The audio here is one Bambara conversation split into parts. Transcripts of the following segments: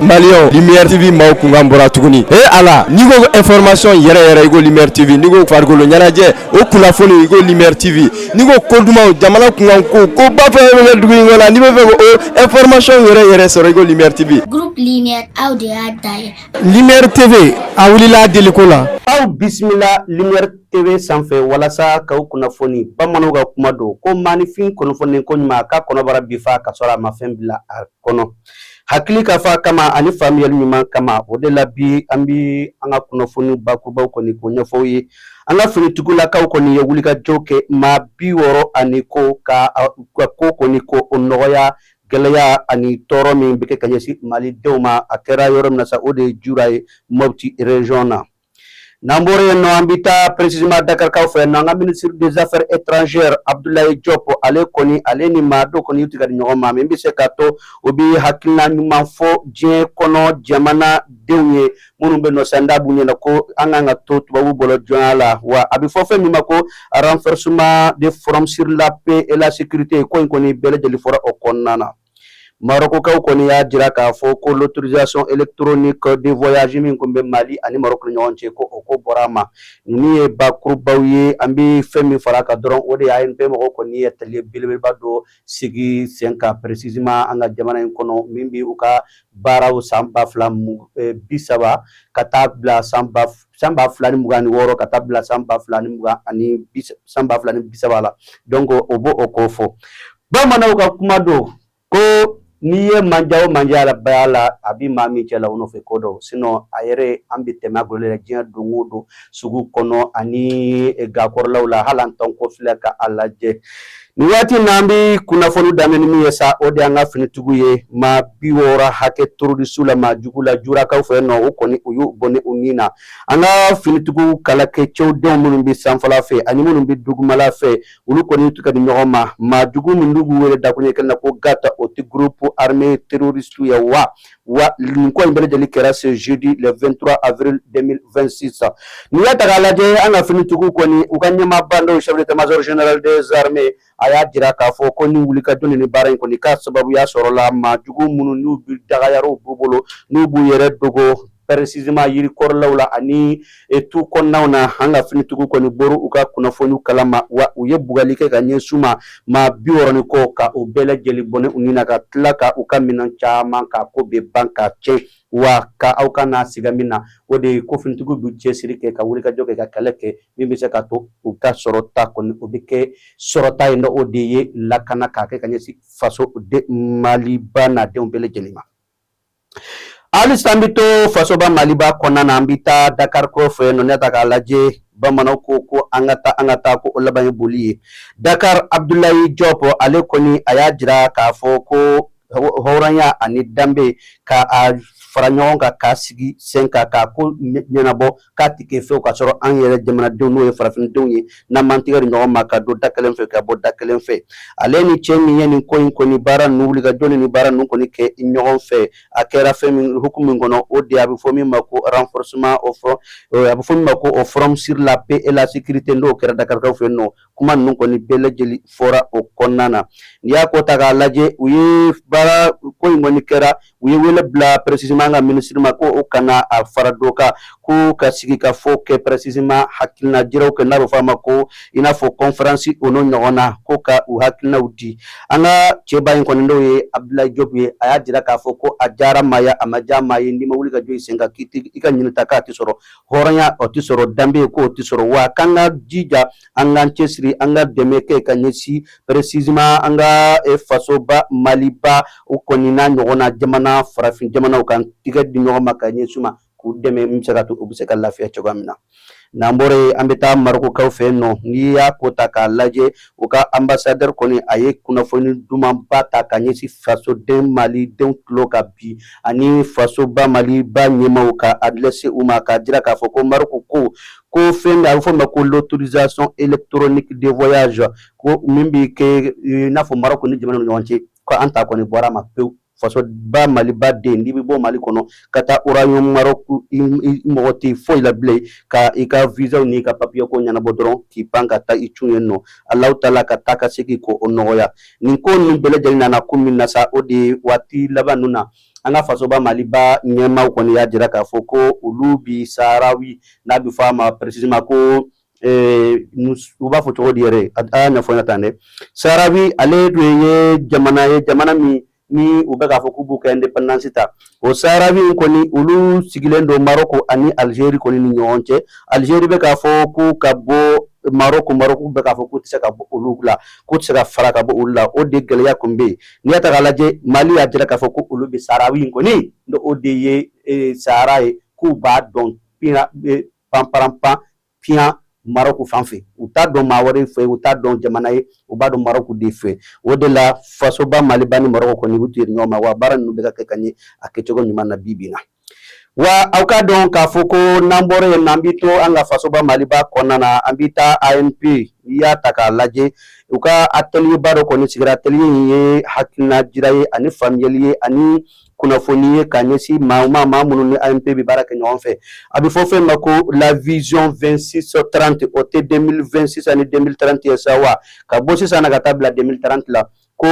Malion Lumière TV maaw kunkan bɔra tuguni ala n'i ko information yɛrɛ i ko Lumière TV n'i ko farikolo ɲɛnajɛ o kunnafoni i ko Lumière TV n'i ko ko dumanw jamana kunkan ko ba fɛn bɛ kɛ dugu in kɔnɔ n'i bɛ fɛ o information yɛrɛ sɔrɔ i ko Lumière TV. Groupe Lumière aw de y'a dayɛlɛ. Lumière TV a wulila deliko la. Aw bisimila Lumière TV sanfɛ walasa k'aw kunnafoni bamananw ka kuma don ko maanifin kunnafoni ko ɲuman ka kɔnɔbara bi fa ka sɔrɔ a ma fɛn bila a kɔnɔ. Hakili ka fa kama ani faamuyali ɲuman kama o de la bi an bi an ka kunnafoni bakurubaw kɔni ko ɲɛfɔw ye. An ka finitigilakaw kɔni ye wulikajɔ kɛ maa 60 ani ko ka ko kɔni ko o nɔgɔya gɛlɛya ani tɔɔrɔ min bɛ kɛ ka ɲɛsin malidenw ma a kɛra yɔrɔ min na sa o de ye Jura ye Mopti région na. N'an bɔra yen nɔ an bɛ taa précisément Dakarikaw fɛ n'an ka ministre des affaires étrangères Abdoulaye Diop ale ni maa dɔ kɔni tigɛ di ɲɔgɔn ma min bɛ se ka to o bɛ hakilina ɲuman fɔ diɲɛ kɔnɔ jamana denw ye minnu bɛ nɔ sanda b'u ɲɛna ko an kan ka to tubabu bolo jɔnya la wa a bɛ fɔ fɛn min ma ko renforcement des forums sur la paix et la sécurité ko in kɔni bɛɛ lajɛlen fɔra o kɔnɔna na. Marocains kɔni y'a jira k'a fɔ ko l'autorisation électronique de voyage min kun bɛ Mali ani Maroc ni ɲɔgɔn cɛ ko o ko bɔra a ma ninnu ye bakurubaw ye an bɛ fɛn min fara ka dɔrɔn o de y'a bɛɛ mɔgɔw kɔni ye atelier belebeleba dɔ sigi sen kan précisément an ka jamana in kɔnɔ min bɛ u ka baaraw san 2030 ka taa bila san 2026 ka taa bila san 2030 la donc o b'o o ko fɔ bamananw ka kuma don ko n'i ye manja o manja la baya la a bɛ maa min cɛ la o nɔfɛ ko dɔ sinon a yɛrɛ an bɛ tɛmɛ a golo la diɲɛ don o don sugu kɔnɔ ani gakɔrɔlaw la hali an t'an kɔfilɛ ka a lajɛ nin waati n'an bɛ kunnafoni daminɛ min ye sa o de y'an ka finitigiw ye maa 60 hakɛ terroriste la maa jugu la Jurakaw fɛ yen nɔ o kɔni o y'u bɔnnen u ni na an ka finitigiw kalakɛcɛw denw minnu bɛ sanfɛla fɛ ani minnu bɛ dugumala fɛ olu kɔni tɛ ka di ɲɔgɔn ma maa jugu minnu b'u wele dakuɲɛ kelen na ko Gata o tɛ groupe armé terroriste ye wa nin ko in bɛɛ lajɛlen kɛra ce jeudi le 23 avril 2026 n'i y'a ta k'a lajɛ an ka finitigiw kɔni u ka ɲɛmaaba n'o chef d'état-major général des armées a y'a jira k'a fɔ ko ni wulikajɔ ni baara in kɔni k'a sababuya sɔrɔla maa jugu minnu n'u bɛ dagayaraw b'u bolo n'u b'u yɛrɛ dogo précisément yirikɔrɔlaw la ani tu kɔnɔnaw na an ka finitigiw kɔni bɔra u ka kunnafoniw kalama wa u ye bugali kɛ ka ɲɛsin ma maa 60 ni kɔ ka o bɛɛ lajɛlen bɔnnen u ni na ka tila ka u ka minɛn caman ka ko bɛ ban ka tiɲɛ wa ka aw kana siga min na o de ye ko finitigiw bɛ cɛsiri kɛ ka wulikajɔ kɛ ka kɛlɛ kɛ min bɛ se ka to u ka sɔrɔta kɔni o bɛ kɛ sɔrɔta ye o de ye lakana k'a kɛ ka ɲɛsin faso Maliba nadenw bɛɛ lajɛlen ma. Ali sambito fasoba Maliba kɔnɔna na an bɛ taa Dakar ko fɛ nɔ ne ta k'a lajɛ bamananw ko an ka taa ko o laban ye boli ye Dakar Abdoulaye Diop ale kɔni a y'a jira k'a fɔ ko hɔrɔnya ani danbe ka a fara ɲɔgɔn kan k'a sigi sen kan k'a ko ɲɛnabɔ k'a tɛ kɛ fɛnw ka sɔrɔ an yɛrɛ jamanadenw n'o ye farafindenw ye n'an man tigɛ ɲɔgɔn ma ka don da kelen fɛ ka bɔ da kelen fɛ ale ni cɛ min ye nin ko in kɔni baara ninnu wulikajɔ ni baara ninnu kɔni kɛ ɲɔgɔn fɛ a kɛra fɛn min hukumu min kɔnɔ o de a bɛ fɔ min ma ko renforcement a bɛ fɔ min ma ko o forum sur la paix et la sécurité n'o kɛra Dakarikaw fɛ yen nɔ kuma ninnu kɔni bɛɛ lajɛlen fɔra o kɔnɔna na n'i y'a ko ta k'a lajɛ u ye baara ko in kɔni kɛra u ye wele bila précisément an ka ministre ma ko o kana a fara dɔ kan ko ka sigi ka fɔ kɛ précisément hakilina jiraw kɛ n'a bɛ fɔ a ma ko i n'a fɔ conférence o n'o ɲɔgɔn na ko ka u hakilinaw di an ka cɛba in kɔni n'o ye Abdoulaye Diop ye a y'a jira k'a fɔ ko a diyara maa ye a ma diya maa ye n'i ma wuli ka jɔ i sen kan i ka ɲinita k'a tɛ sɔrɔ hɔrɔnya o tɛ sɔrɔ danbe ko o tɛ sɔrɔ wa k'an ka jija an k'an cɛsiri an ka dɛmɛ kɛ ka ɲɛsin précisément an ka fasoba Maliba o kɔni n'a ɲɔgɔn na jamana farafin jamanaw kan tigɛ di ɲɔgɔn ma ka ɲɛsin ma k'u dɛmɛ min bɛ se ka to u bɛ se ka lafiya cogoya min na n'an bɔra yen an bɛ taa Marocains fɛ yen nɔ n'i y'a ko ta k'a lajɛ u ka ambassadeur kɔni a ye kunnafoni dumanba ta ka ɲɛsin fasoden Malidenw tulo kan bi ani fasoba Maliba ɲɛmaaw ka adresse u ma k'a jira k'a fɔ ko Maroc ko fɛn bɛ a bɛ fɔ o ma ko l'autorisation électronique de voyage ko min bɛ kɛ i n'a fɔ Maroc ni jamana ni ɲɔgɔn cɛ ko an ta kɔni bɔra a ma pewu faso ba Mali ba den ni bi bo Mali kono kata uranium Maroc moti foi la blé ka ika visa ni ka papier ko nyana bodron ki panga ta ichunyenno Allah taala ka taka seki ko onoya ni ko ni bele jalina na kumina sa odi wati labanuna anga faso ba Mali ba nyema ko ni ya jira ka foko ulubi sarawi na bi fama précisément ko uba fo to diere na fo natane sarawi ale doye jamana mi ni ubeka fo kubu ka independence ta o sarawi ko ni ulu sigilendo Maroko ani Algerie ko ni nyonche Algerie be ka fo ku ka bo Maroko be ka fo ku tse ka bo ulugla ku tse ka fara ka bo ulla o de geleya kumbe ni ata galaje Mali ya jira ka fo ku ulu bi sarawi ko ni ndo o de ye saraye ku ba don pina pamparampa pia Maroko fanfe uta don mawari fe uta don jamanaye uba don Maroko de fe o de la faso ba Mali bani Maroko ko ni wutir nyoma wa baran nu be ka kanye akechego nyuma na bibina wa auka don ka foko nambore nambito anga faso ba Mali ba konana ambita ANP ya taka laje uka atelier baro ko ni sigira atelier ye hakina jiraye ani famille ani kunafoniye kanyesi mamunu ni ANP bi baraka nyonfe abi fofe mako la vision 2630 ote 2026 ani 2030 ya sawa ka bosi sana katabla 2030 la ko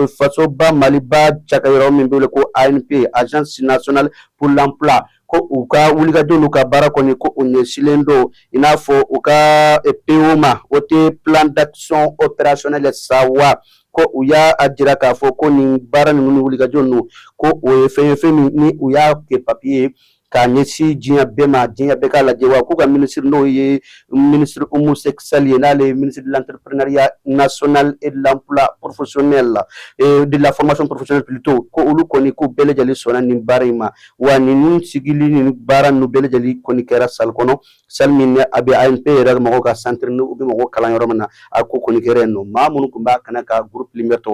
faso ba Mali ba chakayro mimbele ko ANP agence nationale pour l'emploi ko uka uliga donu ka barako ni ko silendo inafo uka POMA ote plan d'action opérationnel sawa ko uya ajira ka fo ko ni bara ni uliga donu ko o fefe ni uya ke papier ka nyesi jinya beka la jewa ko ka ministre no ye ministre homosexuel na le ministre de l'entrepreneuriat national et de l'emploi professionnel et de la formation professionnelle plutôt ko ulu ko ni ko bele jali sona ni barima wa ni sigili ni bara no bele jali ko ni kera sal kono salmin abi ANP ra mo ka centre no ubi mo kala yoromana ako ko ni kere no mamunu kumba kana ka groupe lumière to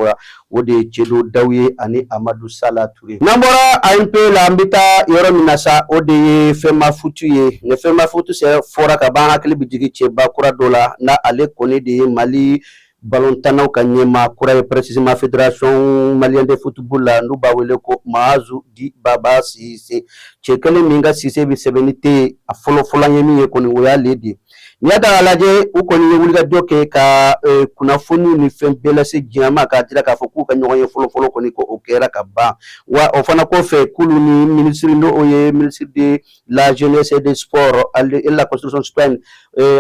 wode chedo dawiye ani Amadou Sala Touré nambora ANP la ambita yoromina sa ode fema futu ye ne fema futu se fora ka ba hakli bijigi che ba kura dola na ale koni de Mali ballon tanaw ka nyema kura précisément fédération malienne de football la ndu ba wele ko Maazu di Baba Cissé chekele minga Cissé bi sebenite a folo nyemi ye koni woya ledi niada alaje uko ni wuliga doke ka kuna funu ni fembela se jama ka tira ka foku ka nyoye folo koni ko okera ka ba wa ofana ko fe kulu ni ministre no oye ministre de la jeunesse et des sports et la construction citoyenne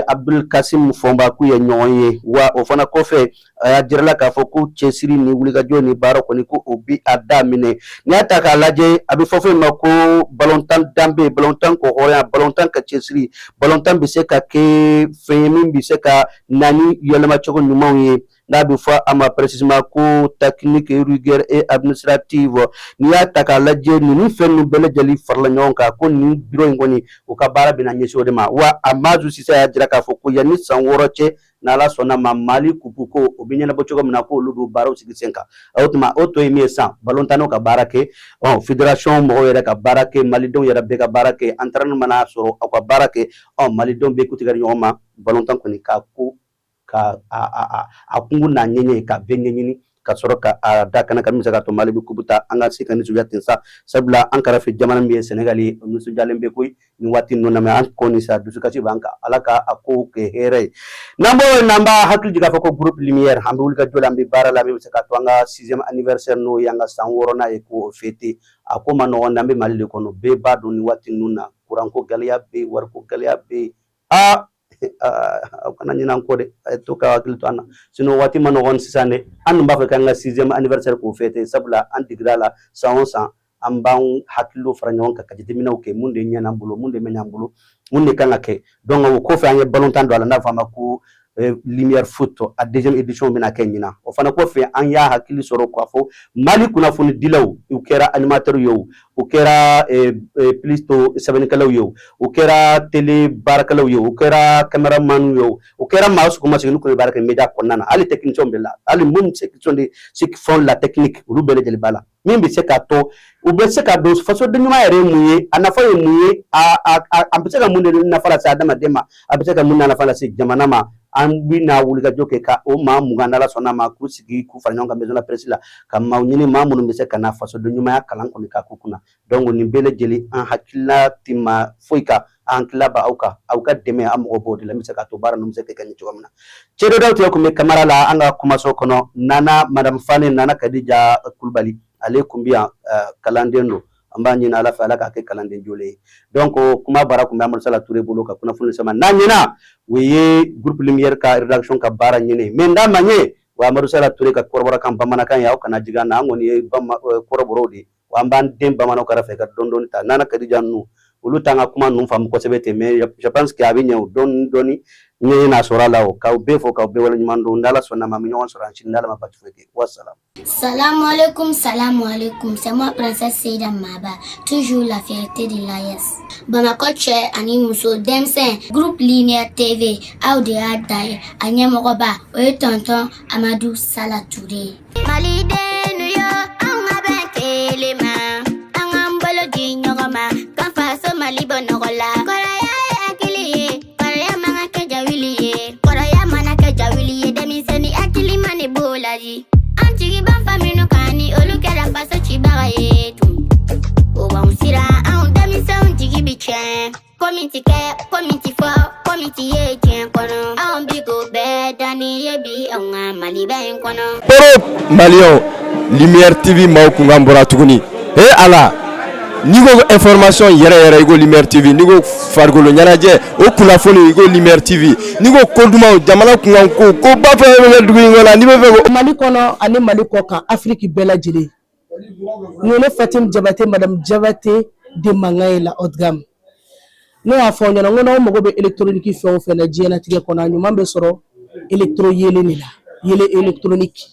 Abdul Kasim Fomba ku ye nyoye wa ofana ko fe ajirala ka foku chesiri ni wuliga joni baro koni ko obi adamine ni ataka alaje abi fofe mako balontan dambe balontan ko hoya balontan ka chesiri balontan bi se ka ke femi bi se ka nani yelama chogo nyumawe na bi fa ama précisément ko technique rigueur et administrative ni ataka laje ni fenu bele jali farla nyonka ko ni bureau ngoni o ka bara bina nyeso de ma wa Amadou Cissé ya jira ka foko yani sanworoche na la sona ma Mali kupuko obinyana bochogo mnako ludu baro sigisenka outma auto emi sa balontano ka barake fédération mo yere ka barake Mali don yere be ka barake entraînement na soro ka barake Mali don be kutigar nyoma balontan ko ni ka ko ka a kungu na nyenye ka benyenyini ka soro ka da kana kamisa ka to Mali bi kubuta anga sikani suya tensa sabla ankara fi jamana mbi Senegali nusu jalembe koy ni wati nona me an koni sa dusuka ci banka alaka ako ke here namba hakil jiga fako groupe lumière hambe wulga jolambe bara la be saka to anga 6e anniversaire no yanga sanworona e ko fete ako mano ndambe Mali ko no be badu ni wati nuna kuranko galia be warko galia be kana nyina ko de to ka wakil to ana sino wati mano on sisane an mba fa kanga 6e anniversaire ko fete sabla antigrala sa ambang hakilo franyon ka kajitimina uke munde nyana mbulo munde menya mbulo munde kanga ke donc ko fa anye balontan do ala na fama ko lumière foot a deuxième édition bina kenyina o fana ko fe an ya hakili soro ko fo Mali kuna funi dilaw u kera animateur yo u kera plus to 7 kalaw yo u kera télé barakalaw yo u kera cameraman yo u kera mouse ko masinu ko baraka media ko nana ali technicien bela ali mum section de ceux qui font la technique lu bele jeli bala min bɛ se ka to u bɛ se ka don fasoden ɲuman yɛrɛ ye mun ye a nafa ye mun ye a bɛ se ka mun de nafa lase adamaden ma a bɛ se ka mun nafa lase jamana ma an bɛna wulikajɔ kɛ ka o maa 20 n'Ala sɔnna ma k'u sigi k'u fara ɲɔgɔn kan maison de la presse la ka maaw ɲini maa minnu bɛ se ka na fasoden ɲumanya kalan kɔni ka k'u kunna donc nin bɛɛ lajɛlen an hakilina ti ma foyi kan an hakilila ba aw ka dɛmɛ an mɔgɔ b'o de la n bɛ se ka to baara ninnu bɛ se ka kɛ nin cogo min na cɛdɔdaw tigɛ kun bɛ kamara la an ka kumaso kɔnɔ Nana Madame Fane Nana Kadija Kulibali ale kun bɛ yan kalanden don an b'a ɲini Ala fɛ Ala k'a kɛ kalanden jolen ye donc kuma baara kun bɛ Amadu Sala Ture bolo ka kunnafoni sama n'a ɲɛna o ye groupe Lumière ka rédaction ka baara ɲini mais n'a ma ɲɛ wa Amadu Sala Ture ka kɔrɔbɔrɔkan bamanankan ye aw kana jigin an na an kɔni ye kɔrɔbɔrɔw de wa an b'an den bamananw kɛrɛfɛ ka dɔɔni ta Nana Kadija ninnu olu t'an ka kuma ninnu faamu kosɛbɛ ten mais je pense que a bɛ ɲɛ o dɔɔni ɲɛ n'a sɔrɔ a la o k'aw bɛɛ fɔ k'aw bɛɛ waleɲuman dɔn n'Ala sɔnna ma an bɛ ɲɔgɔn sɔrɔ an sini n'Ala ma basi foyi kɛ wassalam. Salam alaikum, c'est moi Princesse Seyda Maba, toujours la fierté de l'AES. Bamako Cɛ ani muso denmisɛn groupe Lumière TV aw de y'a da ye a ɲɛmɔgɔba o ye tonton Amadu Sala Ture. Maliden yo an ka bɛn kelen ma an k'an bolo di ɲɔgɔn ma k'an faso Mali bɔ nɔgɔ la. Kɔrɔya ye hakili ye kɔrɔya man ka kɛ jawili ye kɔrɔya mana kɛ jawili ye denmisɛnnin hakili man de b'o laji. An jigi b'an fa minnu kan ni olu kɛra faso cibaga ye tun o b'anw siran anw denmisɛnw jigi bi tiɲɛ komi ti kɛ komi ti fɔ komi ti ye tiɲɛ kɔnɔ anw bi ko bɛɛ danni ye bi anw ka Maliba in kɔnɔ. Europe Malien Lumière TV maaw kunkan bɔra tuguni Ala n'i ko information yɛrɛ i ko Lumière TV n'i ko farikolo ɲɛnajɛ o kunnafoni i ko Lumière TV n'i ko ko dumanw jamana kunkan ko ba fɛn bɛ kɛ dugu in kɔnɔ n'i bɛ fɛ ko Mali kɔnɔ ani Mali kɔ kan Afrique bɛɛ lajɛlen ni ne Fatim Jabate Madame Jabate de Mangaye la haut de gamme ne y'a fɔ ɲɛna ko n'aw mago bɛ électronique fɛn o fɛn na diɲɛlatigɛ kɔnɔ a ɲuman bɛ sɔrɔ électro yelen de la yelen électronique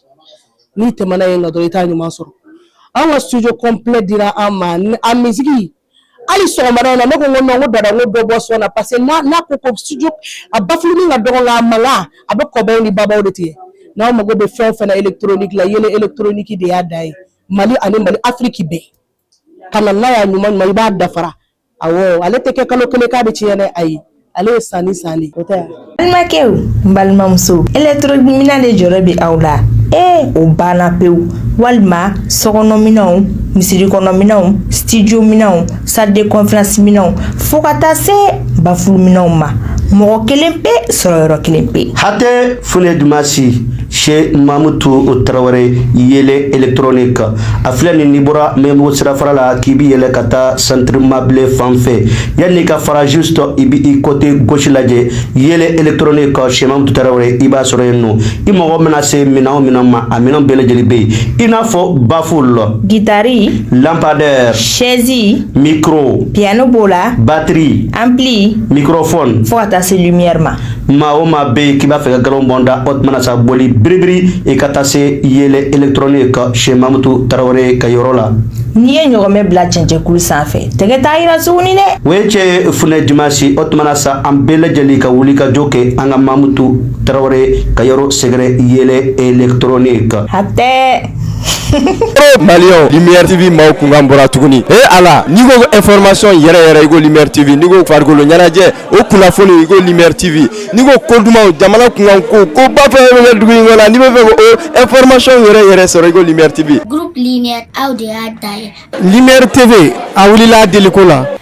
n'i tɛmɛna yen nka dɔrɔn i t'a ɲuman sɔrɔ an ka studio complet dira an ma a musique hali sɔgɔmada in na ne ko non ko dada ko dɔ bɔ son na parce que n'a ko ko studio a bafulu min ka dɔgɔ nka a mankan a bɛ kɔbaw ni babaw de tigɛ n'aw mago bɛ fɛn o fɛn na électronique la yelen électronique de y'a da ye Mali ani Mali Afrique bɛɛ ka na n'a y'a ɲuman i b'a dafara awɔ ale tɛ kɛ kalo kelen k'a bɛ tiɲɛ dɛ ayi ale ye sanni o tɛ balimakɛw n balimamuso électronique de jɔrɔ bɛ aw la o banna pewu walima sokɔnɔminɛnw misiri kɔnɔminɛnw studio minɛnw salle de conférence minɛnw fo ka taa se bafulu minɛnw ma mɔgɔ kelen pe sɔrɔ yɔrɔ kelen pe hatɛ fune dumasi Che Mamutu Traoré yele électronique a filɛ ni bɔra Membo sira fara la k'i bi yɛlɛ ka taa centre meublé fan fɛ yanni ka fara juste i bi i côté gauche lajɛ yele électronique Che Mamutu Traoré i b'a sɔrɔ yen nɔ i mɔgɔ mana se minɛn o minɛn ma a minɛn bɛɛ lajɛlen bɛ yen i n'a fɔ baffle guitare lampadaire chaise micro piano b'o la batterie ampli microphone fo ka taa se lumière ma maa o maa bɛ yen k'i b'a fɛ ka galon bɔnda o tumana sa boli biribiri i ka taa se yele électronique Che Mamutu Traoré ka yɔrɔ la n'i ye ɲɔgɔnmɛ bila cɛncɛnkulu sanfɛ tɛgɛ t'a yira tuguni dɛ o ye cɛ funɛ dimanche o tumana sa an bɛɛ lajɛlen ka wuli ka jɔ kɛ an ka Mamutu Traoré ka yɔrɔ sɛgɛrɛ yele électronique hatɛ Malien Lumière TV maaw kunkan bɔra tuguni Ala n'i ko information yɛrɛ i ko Lumière TV n'i ko farikolo ɲɛnajɛ o kunnafoni i ko Lumière TV n'i ko ko dumanw jamana kunkan ko ba fɛn bɛ kɛ dugu in kɔnɔ n'i bɛ fɛ ko information yɛrɛ sɔrɔ i ko Lumière TV Groupe Lumière aw de y'a da ye Lumière TV a wulila a deliko la